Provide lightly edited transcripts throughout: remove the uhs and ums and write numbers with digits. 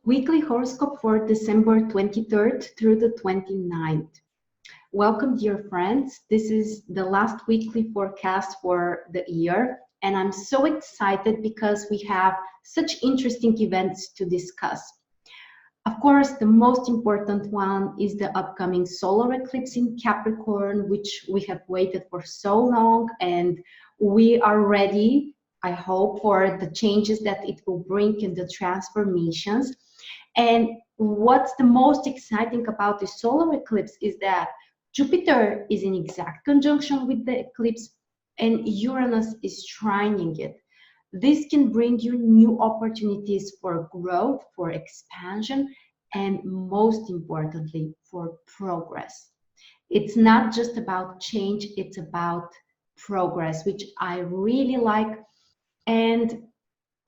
Weekly horoscope for December 23rd through the 29th. Welcome, dear friends. This is the last weekly forecast for the year, and I'm so excited because we have such interesting events to discuss. Of course, the most important one is the upcoming solar eclipse in Capricorn, which we have waited for so long, and we are ready, I hope, for the changes that it will bring in the transformations. And what's the most exciting about the solar eclipse is that Jupiter is in exact conjunction with the eclipse and Uranus is trining it. This can bring you new opportunities for growth, for expansion, and most importantly, for progress. It's not just about change, it's about progress, which I really like. And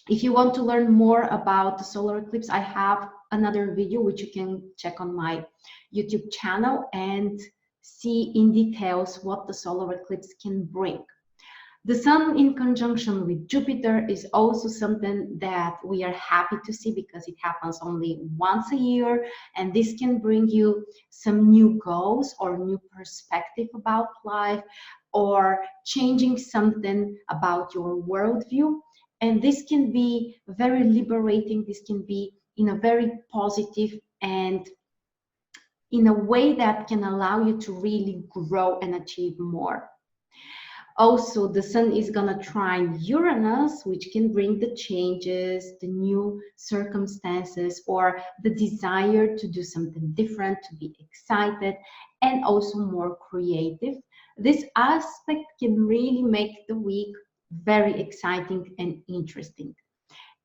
if you want to learn more about the solar eclipse, I have another video which you can check on my YouTube channel and see in details what the solar eclipse can bring. The Sun in conjunction with Jupiter is also something that we are happy to see because it happens only once a year, and this can bring you some new goals or new perspective about life or changing something about your worldview. And this can be very liberating. This can be in a very positive and in a way that can allow you to really grow and achieve more. Also, the Sun is going to trine Uranus, which can bring the changes, the new circumstances, or the desire to do something different, to be excited, and also more creative. This aspect can really make the week very exciting and interesting.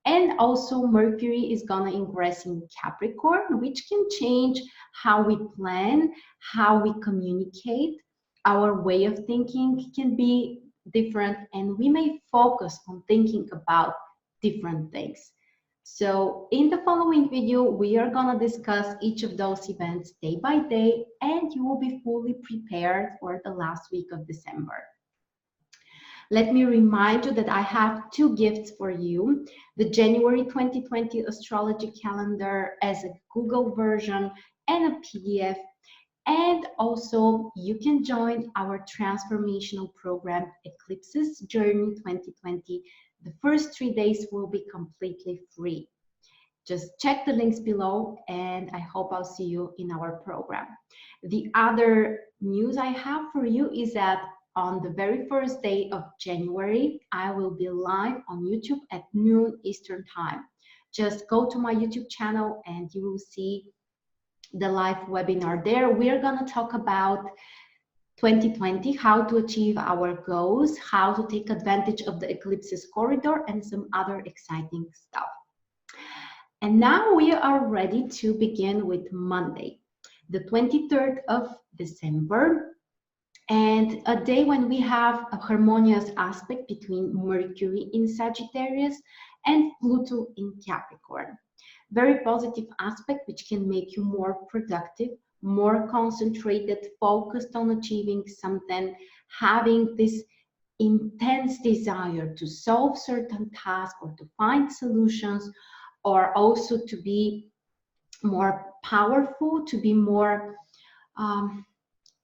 And also Mercury is gonna ingress in Capricorn, which can change how we plan, how we communicate. Our way of thinking can be different and we may focus on thinking about different things. So in the following video, we are gonna discuss each of those events day by day, and you will be fully prepared for the last week of December. Let me remind you that I have two gifts for you. The January 2020 astrology calendar as a Google version and a PDF. And also you can join our transformational program, Eclipses Journey 2020. The first 3 days will be completely free. Just check the links below and I hope I'll see you in our program. The other news I have for you is that on the very first day of January, I will be live on YouTube at noon Eastern Time. Just go to my YouTube channel and you will see the live webinar there. We are going to talk about 2020, how to achieve our goals, how to take advantage of the eclipses corridor, and some other exciting stuff. And now we are ready to begin with Monday, the 23rd of December. And a day when we have a harmonious aspect between Mercury in Sagittarius and Pluto in Capricorn. Very positive aspect which can make you more productive, more concentrated, focused on achieving something, having this intense desire to solve certain tasks or to find solutions, or also to be more powerful, to be more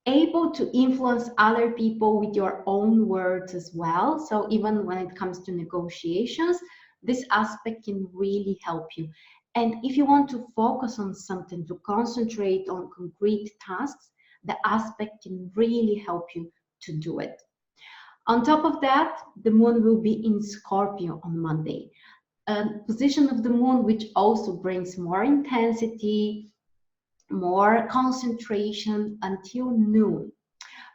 able to influence other people with your own words as well. So even when it comes to negotiations, this aspect can really help you. And if you want to focus on something, to concentrate on concrete tasks, the aspect can really help you to do it. On top of that, the moon will be in Scorpio on Monday. A position of the moon which also brings more intensity, more concentration until noon.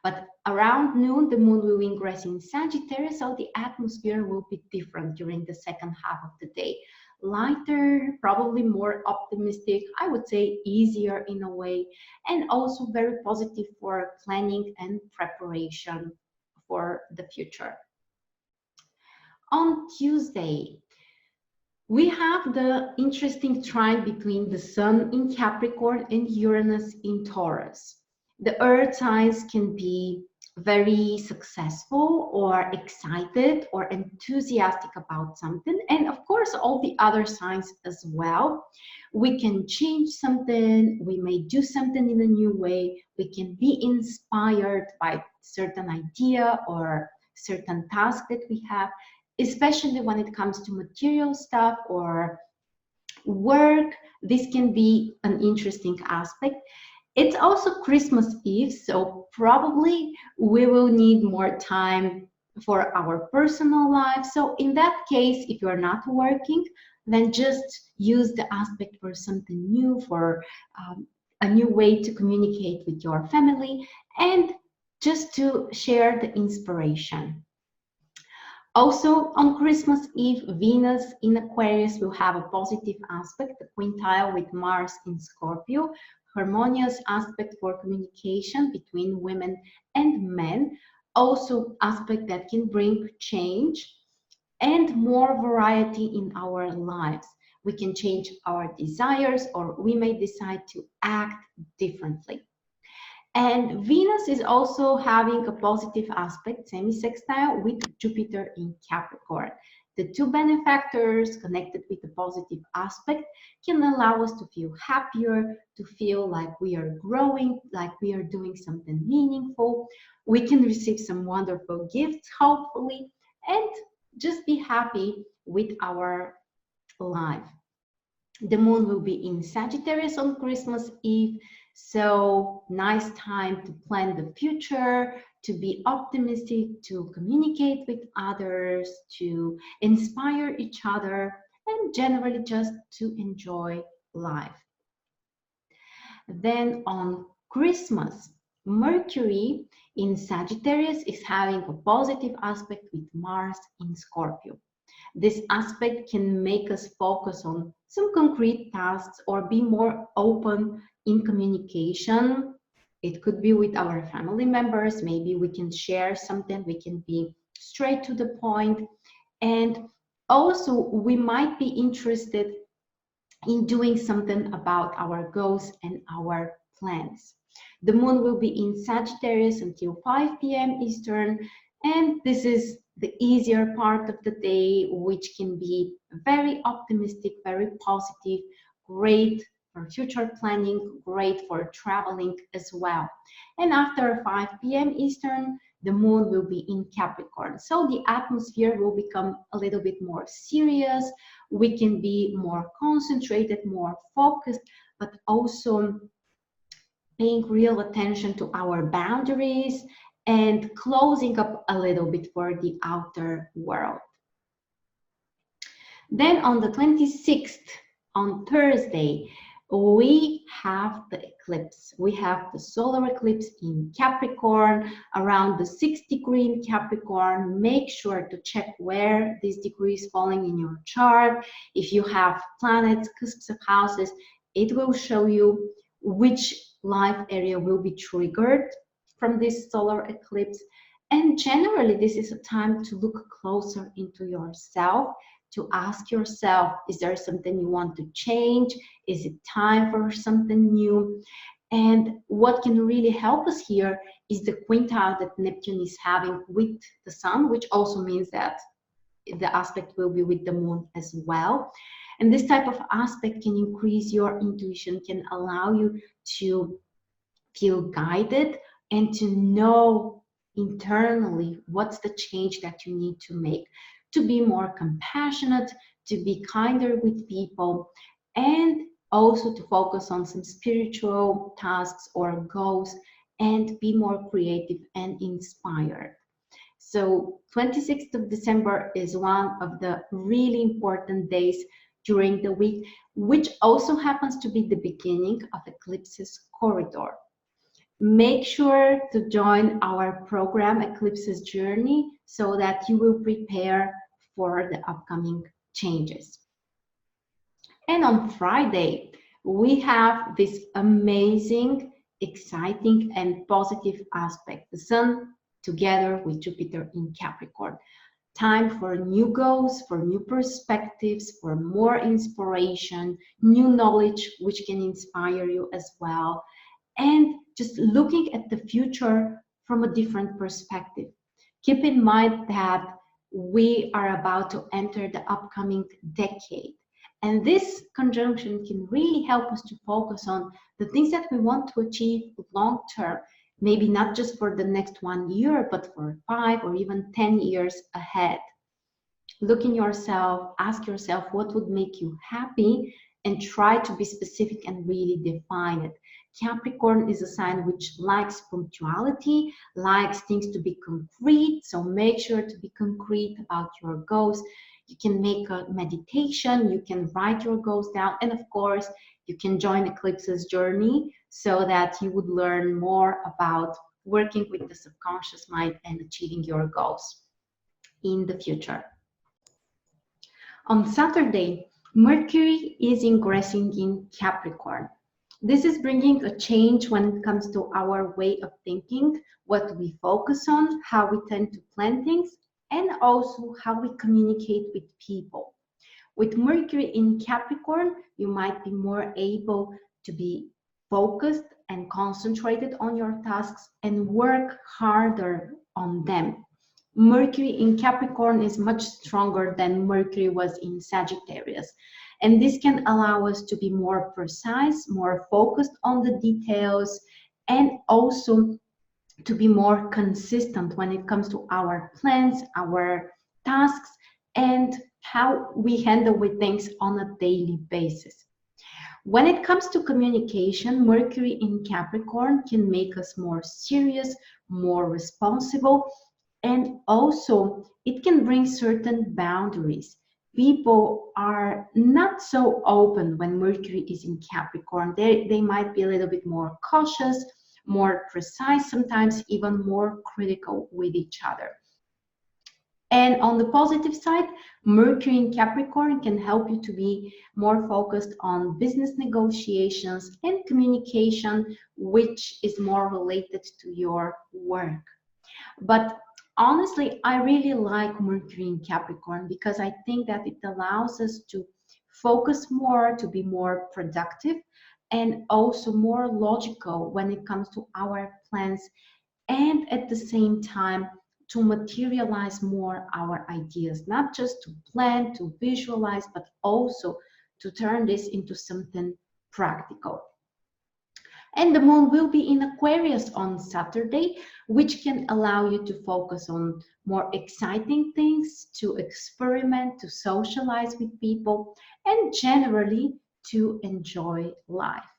But around noon, the moon will ingress in Sagittarius, so the atmosphere will be different during the second half of the day. Lighter, probably more optimistic, I would say easier in a way, and also very positive for planning and preparation for the future. On Tuesday, we have the interesting trine between the Sun in Capricorn and Uranus in Taurus. The earth signs can be very successful or excited or enthusiastic about something, and of course all the other signs as well. We can change something, we may do something in a new way, we can be inspired by certain idea or certain task that we have, especially when it comes to material stuff or work. This can be an interesting aspect. It's also Christmas Eve, so probably we will need more time for our personal life. So in that case, if you're not working, then just use the aspect for something new, for a new way to communicate with your family, and just to share the inspiration. Also, on Christmas Eve, Venus in Aquarius will have a positive aspect, the quintile with Mars in Scorpio, harmonious aspect for communication between women and men, also aspect that can bring change and more variety in our lives. We can change our desires, or we may decide to act differently. And Venus is also having a positive aspect, semi-sextile, with Jupiter in Capricorn. The two benefactors connected with the positive aspect can allow us to feel happier, to feel like we are growing, like we are doing something meaningful. We can receive some wonderful gifts, hopefully, and just be happy with our life. The moon will be in Sagittarius on Christmas Eve, so nice time to plan the future, to be optimistic, to communicate with others, to inspire each other, and generally just to enjoy life. Then on Christmas, Mercury in Sagittarius is having a positive aspect with Mars in Scorpio. This aspect can make us focus on some concrete tasks or be more open in communication. It could be with our family members. Maybe we can share something, we can be straight to the point. And also we might be interested in doing something about our goals and our plans. The moon will be in Sagittarius until 5 p.m. Eastern, and this is the easier part of the day, which can be very optimistic, very positive, great for future planning, great for traveling as well. And after 5 p.m. Eastern, the moon will be in Capricorn. So the atmosphere will become a little bit more serious. We can be more concentrated, more focused, but also paying real attention to our boundaries and closing up a little bit for the outer world. Then on the 26th, on Thursday, we have the eclipse. We have the solar eclipse in Capricorn, around the 6th degree in Capricorn. Make sure to check where this degree is falling in your chart. If you have planets, cusps of houses, it will show you which life area will be triggered from this solar eclipse. And generally, this is a time to look closer into yourself, to ask yourself, is there something you want to change? Is it time for something new? And what can really help us here is the quintile that Neptune is having with the sun, which also means that the aspect will be with the moon as well. And this type of aspect can increase your intuition, can allow you to feel guided and to know internally what's the change that you need to make, to be more compassionate, to be kinder with people, and also to focus on some spiritual tasks or goals and be more creative and inspired. So 26th of December is one of the really important days during the week, which also happens to be the beginning of Eclipses Corridor. Make sure to join our program Eclipses Journey so that you will prepare for the upcoming changes. And on Friday, we have this amazing, exciting, and positive aspect. The Sun together with Jupiter in Capricorn. Time for new goals, for new perspectives, for more inspiration, new knowledge, which can inspire you as well. And just looking at the future from a different perspective. Keep in mind that we are about to enter the upcoming decade. And this conjunction can really help us to focus on the things that we want to achieve long term, maybe not just for the next 1 year, but for 5 or even 10 years ahead. Look in yourself, ask yourself what would make you happy, and try to be specific and really define it. Capricorn is a sign which likes punctuality, likes things to be concrete, so make sure to be concrete about your goals. You can make a meditation, you can write your goals down, and of course, you can join Eclipse's journey so that you would learn more about working with the subconscious mind and achieving your goals in the future. On Saturday, Mercury is ingressing in Capricorn. This is bringing a change when it comes to our way of thinking, what we focus on, how we tend to plan things, and also how we communicate with people. With Mercury in Capricorn, you might be more able to be focused and concentrated on your tasks and work harder on them. Mercury in Capricorn is much stronger than Mercury was in Sagittarius. And this can allow us to be more precise, more focused on the details, and also to be more consistent when it comes to our plans, our tasks, and how we handle with things on a daily basis. When it comes to communication, Mercury in Capricorn can make us more serious, more responsible, and also it can bring certain boundaries. People are not so open when Mercury is in Capricorn. They might be a little bit more cautious, more precise, sometimes even more critical with each other. And on the positive side, Mercury in Capricorn can help you to be more focused on business negotiations and communication, which is more related to your work. But honestly, I really like Mercury in Capricorn because I think that it allows us to focus more, to be more productive, and also more logical when it comes to our plans, and at the same time to materialize more our ideas, not just to plan, to visualize, but also to turn this into something practical. And the moon will be in Aquarius on Saturday, which can allow you to focus on more exciting things, to experiment, to socialize with people, and generally to enjoy life.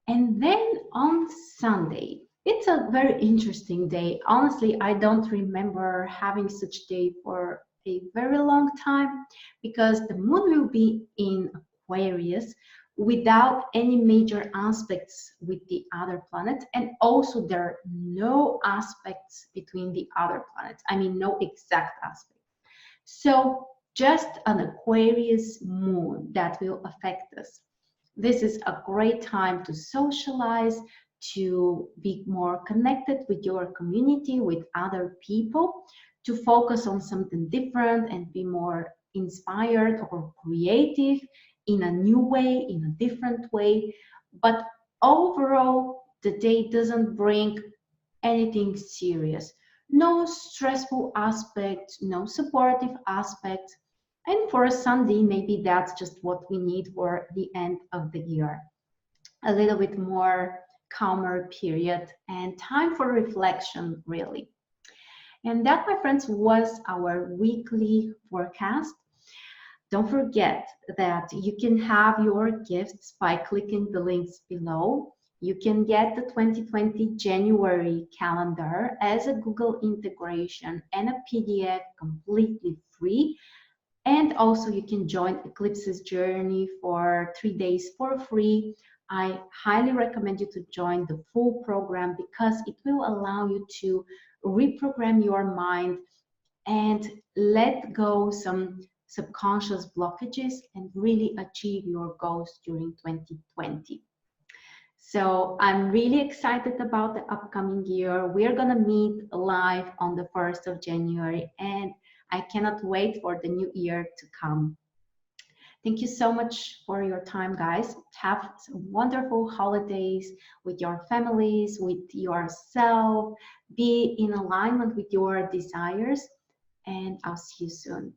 And then on Sunday, it's a very interesting day. Honestly, I don't remember having such day for a very long time because the moon will be in Aquarius without any major aspects with the other planets, and also there are no aspects between the other planets. I mean, no exact aspect. So just an Aquarius moon that will affect us. This is a great time to socialize, to be more connected with your community, with other people, to focus on something different and be more inspired or creative in a new way, in a different way. But overall, the day doesn't bring anything serious. No stressful aspects, no supportive aspects. And for a Sunday, maybe that's just what we need for the end of the year. A little bit more calmer period and time for reflection, really. And that, my friends, was our weekly forecast. Don't forget that you can have your gifts by clicking the links below. You can get the 2020 January calendar as a Google integration and a PDF completely free. And also you can join Eclipse's journey for 3 days for free. I highly recommend you to join the full program because it will allow you to reprogram your mind and let go some subconscious blockages and really achieve your goals during 2020. So I'm really excited about the upcoming year. We're gonna meet live on the 1st of January and I cannot wait for the new year to come. Thank you so much for your time, guys. Have some wonderful holidays with your families, with yourself. Be in alignment with your desires, and I'll see you soon.